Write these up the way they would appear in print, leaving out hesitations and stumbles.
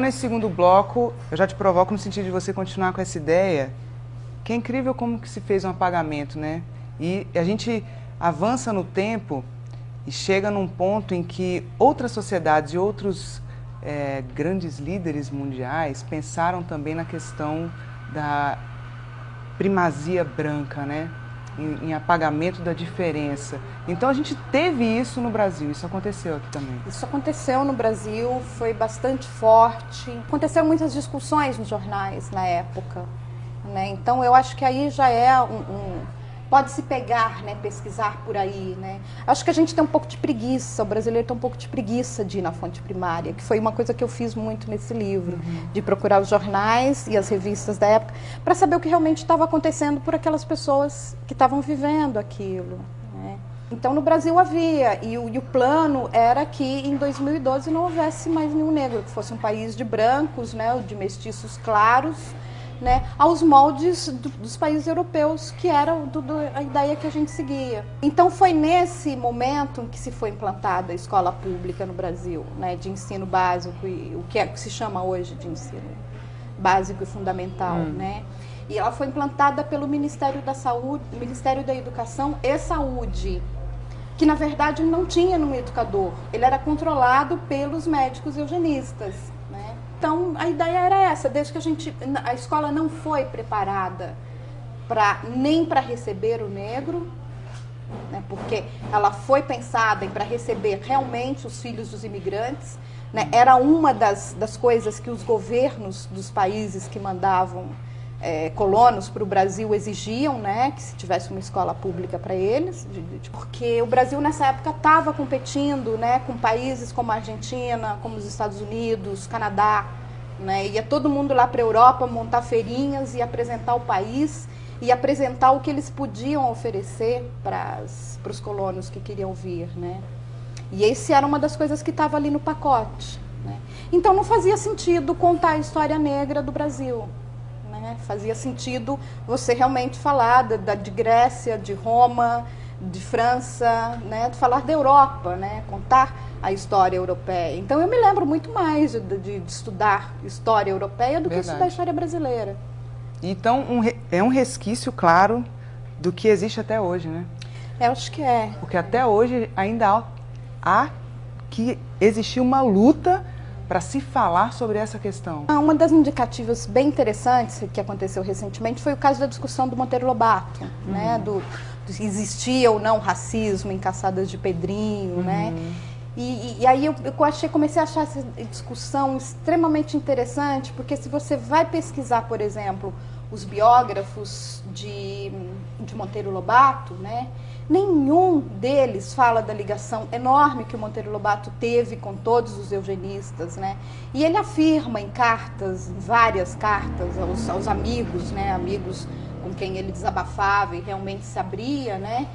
Então, nesse segundo bloco, eu já te provoco no sentido de você continuar com essa ideia, que é incrível como que se fez um apagamento, né? E a gente avança no tempo e chega num ponto em que outras sociedades e outros grandes líderes mundiais pensaram também na questão da primazia branca, né? Em apagamento da diferença. Então a gente teve isso no Brasil, isso aconteceu aqui também. Isso aconteceu no Brasil, foi bastante forte. Aconteceram muitas discussões nos jornais na época, né? Então eu acho que aí já é pode-se pegar, né, pesquisar por aí, né? Acho que a gente tem um pouco de preguiça, o brasileiro tem um pouco de preguiça de ir na fonte primária, que foi uma coisa que eu fiz muito nesse livro, de procurar os jornais e as revistas da época, para saber o que realmente estava acontecendo por aquelas pessoas que estavam vivendo aquilo, né? Então no Brasil havia, e o plano era que em 2012 não houvesse mais nenhum negro, que fosse um país de brancos, né, de mestiços claros, né, aos moldes dos países europeus, que era a ideia que a gente seguia. Então foi nesse momento que se foi implantada a escola pública no Brasil, né, de ensino básico, e o que se chama hoje de ensino básico e fundamental, né? E ela foi implantada pelo Ministério da Saúde, Ministério da Educação e Saúde, que na verdade não tinha nenhum educador, ele era controlado pelos médicos eugenistas, né? Então, a ideia era essa, desde que a escola não foi preparada nem para receber o negro, né, porque ela foi pensada para receber realmente os filhos dos imigrantes, né, era uma das coisas que os governos dos países que mandavam colonos para o Brasil exigiam, né, que se tivesse uma escola pública para eles, porque o Brasil nessa época estava competindo, né, com países como a Argentina, como os Estados Unidos, Canadá, né, ia todo mundo lá para a Europa montar feirinhas e apresentar o país e apresentar o que eles podiam oferecer para os colonos que queriam vir, né. E esse era uma das coisas que estava ali no pacote, né. Então não fazia sentido contar a história negra do Brasil. Fazia sentido você realmente falar de Grécia, de Roma, de França, né? De falar da Europa, né? Contar a história europeia. Então eu me lembro muito mais de estudar história europeia do que estudar história brasileira. Então é um resquício claro do que existe até hoje, né? Eu acho que é. Porque até hoje ainda há que existir uma luta para se falar sobre essa questão. Uma das indicativas bem interessantes que aconteceu recentemente foi o caso da discussão do Monteiro Lobato, né, se existia ou não racismo em Caçadas de Pedrinho, né? E aí eu comecei a achar essa discussão extremamente interessante, porque se você vai pesquisar, por exemplo, os biógrafos de Monteiro Lobato, né, nenhum deles fala da ligação enorme que o Monteiro Lobato teve com todos os eugenistas, né? E ele afirma em cartas, em várias cartas aos amigos, né? Amigos com quem ele desabafava e realmente se abria, né?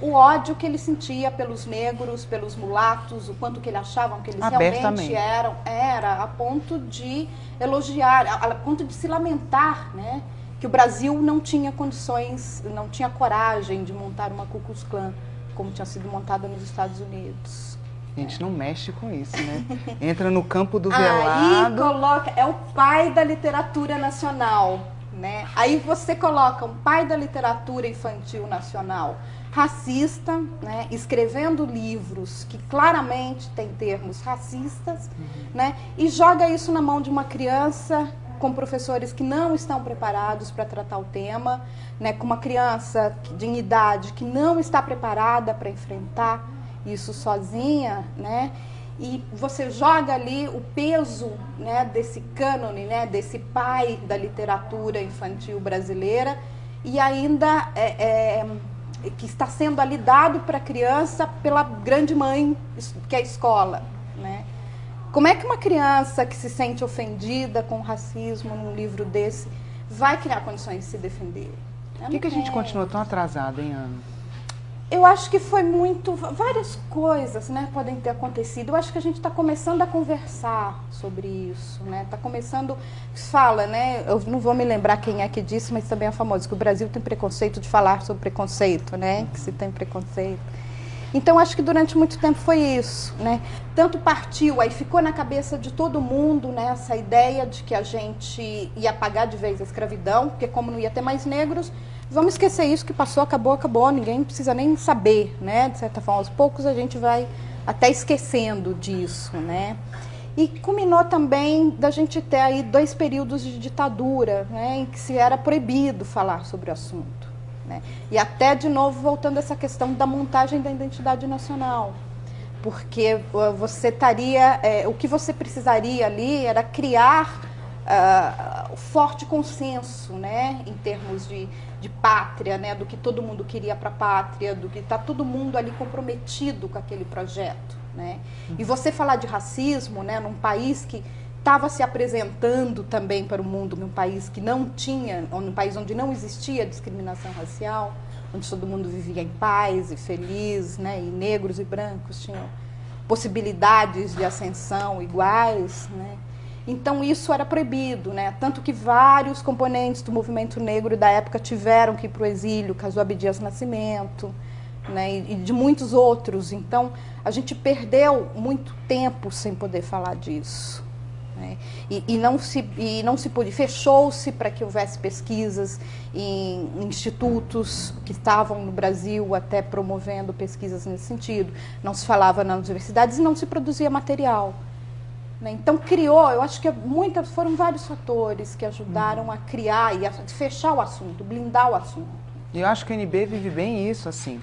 O ódio que ele sentia pelos negros, pelos mulatos, o quanto que ele achavam que eles realmente era a ponto de elogiar, a ponto de se lamentar, né? Que o Brasil não tinha condições, não tinha coragem de montar uma Ku Klux Klan, como tinha sido montada nos Estados Unidos. A gente não mexe com isso, né? Entra no campo do velado. Aí coloca, é o pai da literatura nacional, né? Aí você coloca um pai da literatura infantil nacional, racista, né? Escrevendo livros que claramente têm termos racistas, né? E joga isso na mão de uma criança com professores que não estão preparados para tratar o tema, né, com uma criança de idade que não está preparada para enfrentar isso sozinha, né, e você joga ali o peso, né, desse cânone, né, desse pai da literatura infantil brasileira, e ainda que está sendo ali dado para a criança pela grande mãe, que é a escola, né. Como é que uma criança que se sente ofendida com o racismo num livro desse vai criar condições de se defender? Por que a gente continua tão atrasado, hein, Ana? Eu acho que foi várias coisas, né, podem ter acontecido. Eu acho que a gente está começando a conversar sobre isso, né? Está começando, fala, né? Eu não vou me lembrar quem é que disse, mas também é famoso que o Brasil tem preconceito de falar sobre preconceito, né? Que se tem preconceito. Então, acho que durante muito tempo foi isso, né? Tanto partiu, aí ficou na cabeça de todo mundo, né, essa ideia de que a gente ia apagar de vez a escravidão, porque como não ia ter mais negros, vamos esquecer isso, que passou, acabou, acabou, ninguém precisa nem saber, né? De certa forma, aos poucos a gente vai até esquecendo disso, né? E culminou também da gente ter aí 2 períodos de ditadura, né, em que se era proibido falar sobre o assunto, né? E até, de novo, voltando a essa questão da montagem da identidade nacional. Porque você estaria, o que você precisaria ali era criar forte consenso, né, em termos de pátria, né, do que todo mundo queria para a pátria, do que está todo mundo ali comprometido com aquele projeto, né? E você falar de racismo, né, num país que estava se apresentando também para o mundo, num país que não tinha, num país onde não existia discriminação racial, onde todo mundo vivia em paz e feliz, né, e negros e brancos tinham possibilidades de ascensão iguais, né? Então isso era proibido, né? Tanto que vários componentes do movimento negro da época tiveram que ir para o exílio, caso Abdias Nascimento, né? E de muitos outros. Então a gente perdeu muito tempo sem poder falar disso, né? E não se pôde, fechou-se para que houvesse pesquisas em institutos que estavam no Brasil até promovendo pesquisas nesse sentido. Não se falava nas universidades e não se produzia material, né? Então criou, eu acho que foram vários fatores que ajudaram a criar e a fechar o assunto, blindar o assunto. E eu acho que a UNB vive bem isso, assim.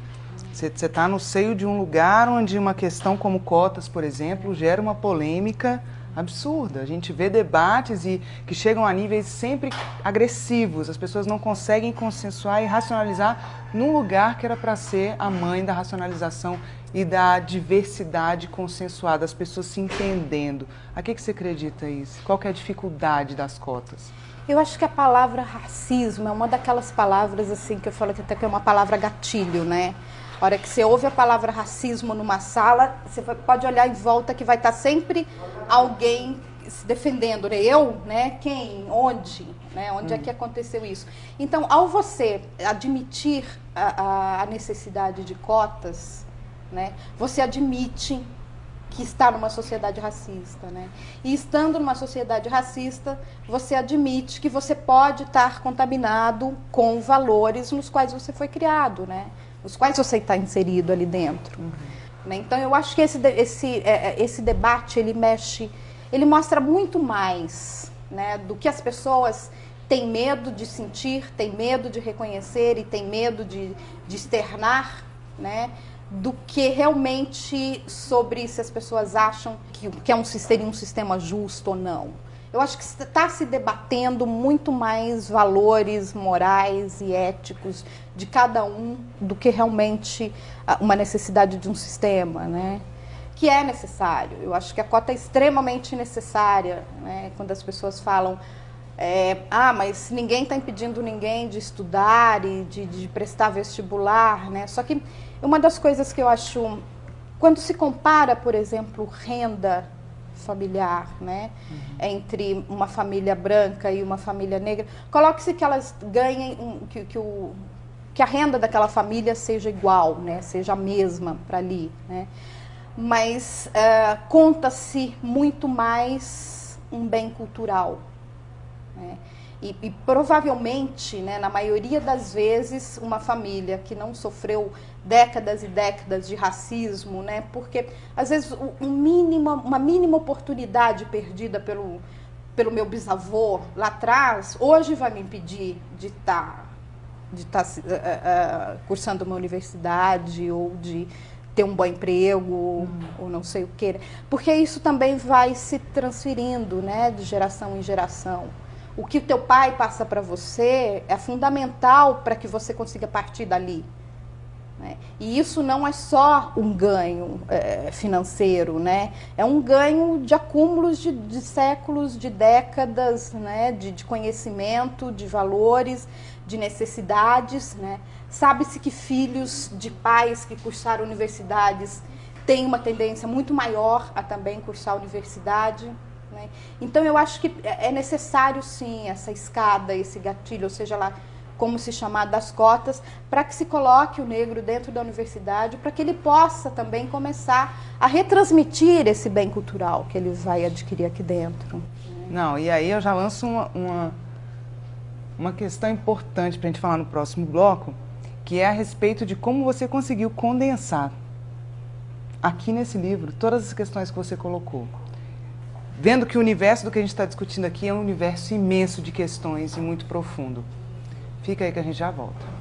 Você está no seio de um lugar onde uma questão como cotas, por exemplo, gera uma polêmica absurda. A gente vê debates que chegam a níveis sempre agressivos. As pessoas não conseguem consensuar e racionalizar num lugar que era para ser a mãe da racionalização e da diversidade consensuada, as pessoas se entendendo. A que você acredita isso? Qual que é a dificuldade das cotas? Eu acho que a palavra racismo é uma daquelas palavras assim que eu falo que até que é uma palavra gatilho, né? A hora que você ouve a palavra racismo numa sala, você pode olhar em volta que vai estar sempre alguém se defendendo, né? Eu, né? Quem? Onde? Né? Onde é que aconteceu isso? Então, ao você admitir a necessidade de cotas, né? Você admite que está numa sociedade racista, né? E estando numa sociedade racista, você admite que você pode estar contaminado com valores nos quais você foi criado, né? Os quais você está inserido ali dentro. Né? Então, eu acho que esse debate, ele mostra muito mais, né, do que as pessoas têm medo de sentir, têm medo de reconhecer e têm medo de externar, né, do que realmente sobre se as pessoas acham que seria um sistema justo ou não. Eu acho que está se debatendo muito mais valores morais e éticos de cada um do que realmente uma necessidade de um sistema, né? Que é necessário. Eu acho que a cota é extremamente necessária, né? Quando as pessoas falam, mas ninguém está impedindo ninguém de estudar e de prestar vestibular, né? Só que uma das coisas que eu acho, quando se compara, por exemplo, renda familiar, né, entre uma família branca e uma família negra, coloque-se que elas ganhem, que a renda daquela família seja igual, né, seja a mesma para ali, né, mas conta-se muito mais um bem cultural, né, e provavelmente, né, na maioria das vezes, uma família que não sofreu décadas e décadas de racismo, né, porque às vezes uma mínima oportunidade perdida pelo meu bisavô lá atrás, hoje vai me impedir de estar cursando uma universidade ou de ter um bom emprego ou não sei o que, porque isso também vai se transferindo, né, de geração em geração. O que o teu pai passa para você é fundamental para que você consiga partir dali, né? E isso não é só um ganho financeiro, né? É um ganho de acúmulos de séculos, de décadas, né? De conhecimento, de valores, de necessidades, né? Sabe-se que filhos de pais que cursaram universidades têm uma tendência muito maior a também cursar a universidade, né? Então eu acho que é necessário sim essa escada, esse gatilho, ou seja lá, como se chamar, das cotas, para que se coloque o negro dentro da universidade, para que ele possa também começar a retransmitir esse bem cultural que ele vai adquirir aqui dentro. Não, e aí eu já lanço uma questão importante para a gente falar no próximo bloco, que é a respeito de como você conseguiu condensar aqui nesse livro todas as questões que você colocou. Vendo que o universo do que a gente está discutindo aqui é um universo imenso de questões e muito profundo. Fica aí que a gente já volta.